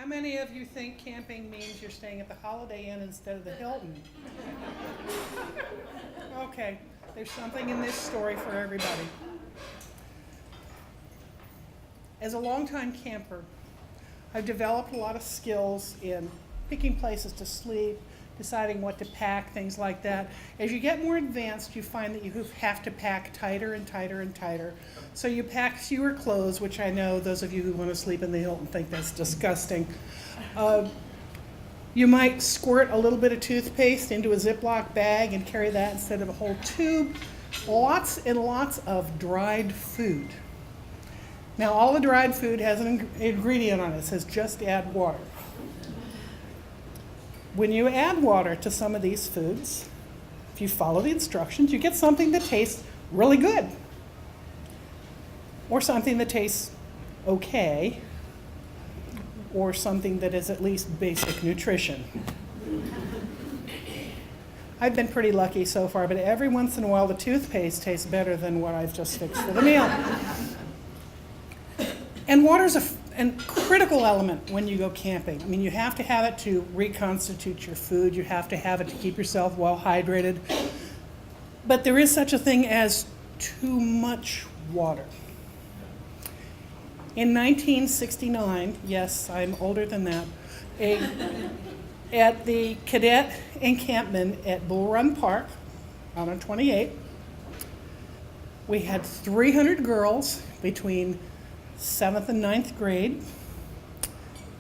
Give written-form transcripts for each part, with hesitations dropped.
many of you think camping means you're staying at the Holiday Inn instead of the Hilton? Okay, there's something in this story for everybody. As a longtime camper, I've developed a lot of skills in picking places to sleep, deciding what to pack, things like that. As you get more advanced, you find that you have to pack tighter and tighter and tighter. So you pack fewer clothes, which I know those of you who want to sleep in the Hilton think that's disgusting. You might squirt a little bit of toothpaste into a Ziploc bag and carry that instead of a whole tube. Lots and lots of dried food. Now, all the dried food has an ingredient on it. It says just add water. When you add water to some of these foods, if you follow the instructions, you get something that tastes really good. Or something that tastes okay. Or something that is at least basic nutrition. I've been pretty lucky so far, but every once in a while the toothpaste tastes better than what I've just fixed for the meal. And water's a critical element when you go camping. I mean, you have to have it to reconstitute your food. You have to have it to keep yourself well hydrated. But there is such a thing as too much water. In 1969, yes, I'm older than that, at the cadet encampment at Bull Run Park out on 28, we had 300 girls between 7th and 9th grade.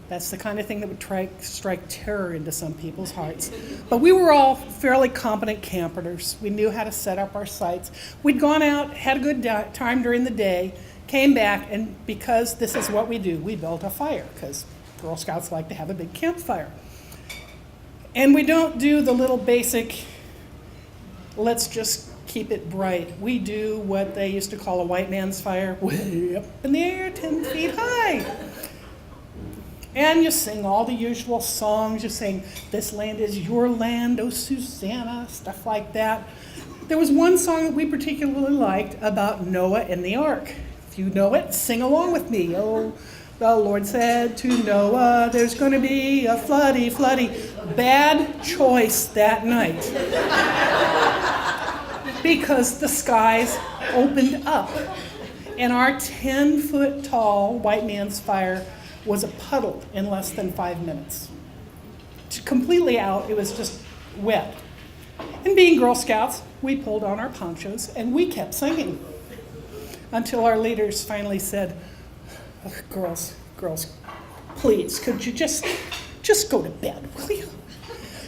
That's the kind of thing that would strike terror into some people's hearts. But we were all fairly competent campers. We knew how to set up our sites. We'd gone out, had a good time during the day, came back, and because this is what we do, we built a fire, because Girl Scouts like to have a big campfire. And we don't do the little basic, let's just keep it bright. We do what they used to call a white man's fire, way up in the air, 10 feet high. And you sing all the usual songs. You sing, "This land is your land, oh Susanna," stuff like that. There was one song that we particularly liked about Noah and the ark. If you know it, sing along with me. Oh, the Lord said to Noah, there's going to be a floody, floody. Bad choice that night. Because the skies opened up, and our 10-foot tall white man's fire was a puddle in less than 5 minutes. Completely out, it was just wet. And being Girl Scouts, we pulled on our ponchos and we kept singing until our leaders finally said, oh, girls, please, could you just go to bed, will you?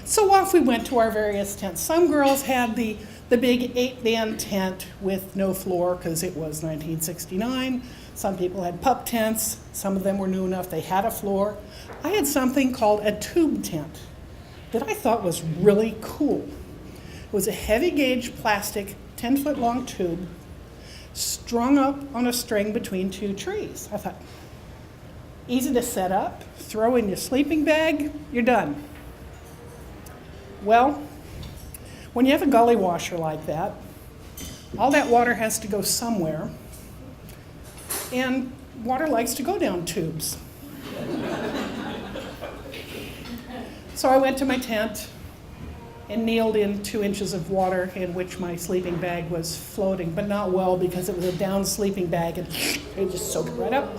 So off we went to our various tents. Some girls had the big 8-man tent with no floor because it was 1969. Some people had pup tents. Some of them were new enough they had a floor. I had something called a tube tent that I thought was really cool. It was a heavy gauge plastic 10-foot long tube strung up on a string between two trees. I thought, easy to set up, throw in your sleeping bag, you're done. Well, when you have a gully washer like that, all that water has to go somewhere, and water likes to go down tubes. So I went to my tent and kneeled in 2 inches of water in which my sleeping bag was floating, but not well because it was a down sleeping bag and it just soaked right up.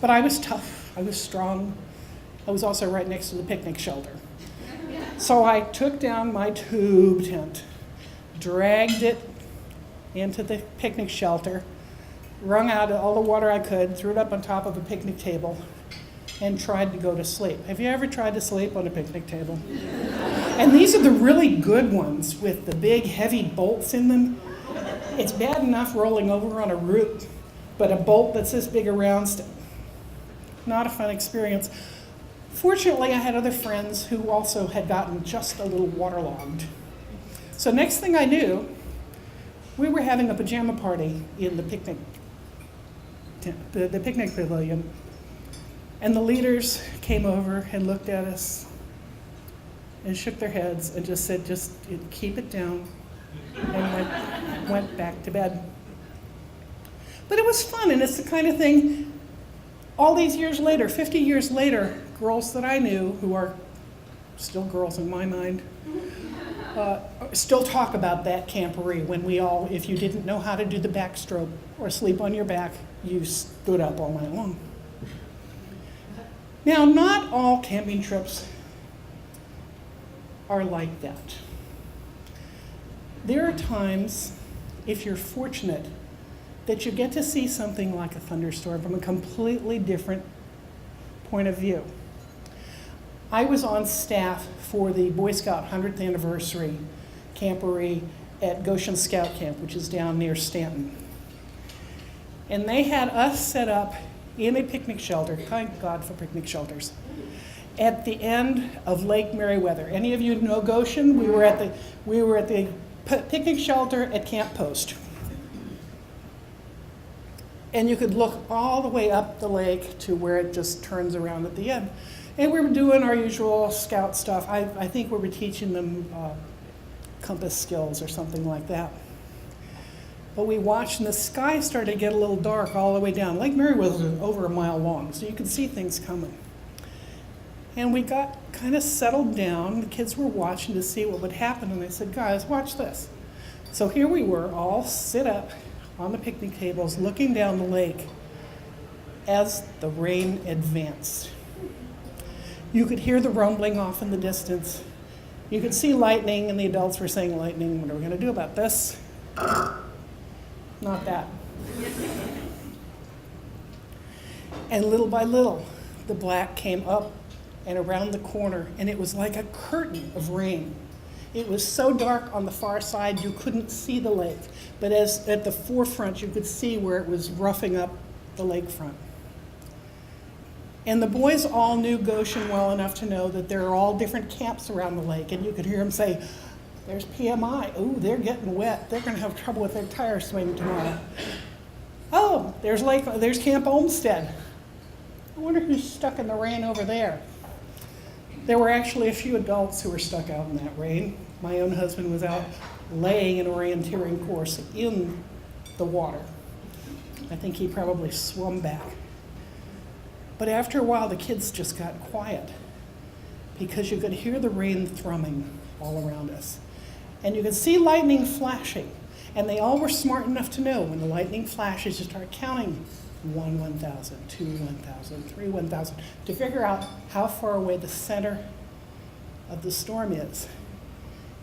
But I was tough, I was strong. I was also right next to the picnic shelter. So I took down my tube tent, dragged it into the picnic shelter, wrung out all the water I could, threw it up on top of a picnic table, and tried to go to sleep. Have you ever tried to sleep on a picnic table? And these are the really good ones with the big heavy bolts in them. It's bad enough rolling over on a root, but a bolt that's this big around, not a fun experience. Fortunately, I had other friends who also had gotten just a little waterlogged. So next thing I knew, we were having a pajama party in the picnic pavilion. And the leaders came over and looked at us and shook their heads and just said, just keep it down, and went back to bed. But it was fun, and it's the kind of thing all these years later, 50 years later, girls that I knew, who are still girls in my mind, still talk about that camporee when we all, if you didn't know how to do the backstroke or sleep on your back, you stood up all night long. Now, not all camping trips are like that. There are times, if you're fortunate, that you get to see something like a thunderstorm from a completely different point of view. I was on staff for the Boy Scout 100th anniversary camporee at Goshen Scout Camp, which is down near Stanton. And they had us set up in a picnic shelter, thank God for picnic shelters, at the end of Lake Meriwether. Any of you know Goshen? We were at the picnic shelter at Camp Post. And you could look all the way up the lake to where it just turns around at the end. And we were doing our usual scout stuff. I think we were teaching them compass skills or something like that. But we watched, and the sky started to get a little dark all the way down. Lake Meriwether was over a mile long, so you could see things coming. And we got kind of settled down. The kids were watching to see what would happen, and I said, guys, watch this. So here we were, all sit up on the picnic tables, looking down the lake as the rain advanced. You could hear the rumbling off in the distance. You could see lightning, and the adults were saying, lightning, what are we going to do about this? Not that. And little by little, the black came up and around the corner, and it was like a curtain of rain. It was so dark on the far side you couldn't see the lake, but as at the forefront you could see where it was roughing up the lakefront. And the boys all knew Goshen well enough to know that there are all different camps around the lake, and you could hear them say, there's PMI, ooh, they're getting wet, they're gonna have trouble with their tire swing tomorrow. Oh, there's Camp Olmsted. I wonder who's stuck in the rain over there. There were actually a few adults who were stuck out in that rain. My own husband was out laying an orienteering course in the water. I think he probably swum back. But after a while, the kids just got quiet because you could hear the rain thrumming all around us. And you could see lightning flashing. And they all were smart enough to know when the lightning flashes, you start counting 1, 1,000, 2, 1,000, 3, 1,000, to figure out how far away the center of the storm is.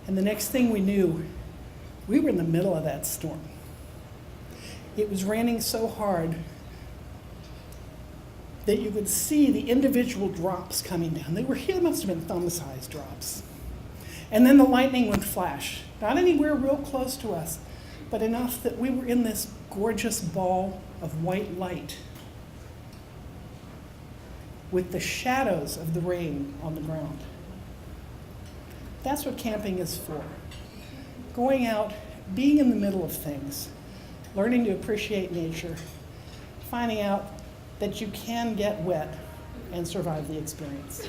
And the next thing we knew, we were in the middle of that storm. It was raining so hard that you could see the individual drops coming down. They must have been thumb-sized drops. And then the lightning would flash, not anywhere real close to us, but enough that we were in this gorgeous ball of white light with the shadows of the rain on the ground. That's what camping is for. Going out, being in the middle of things, learning to appreciate nature, finding out that you can get wet and survive the experience.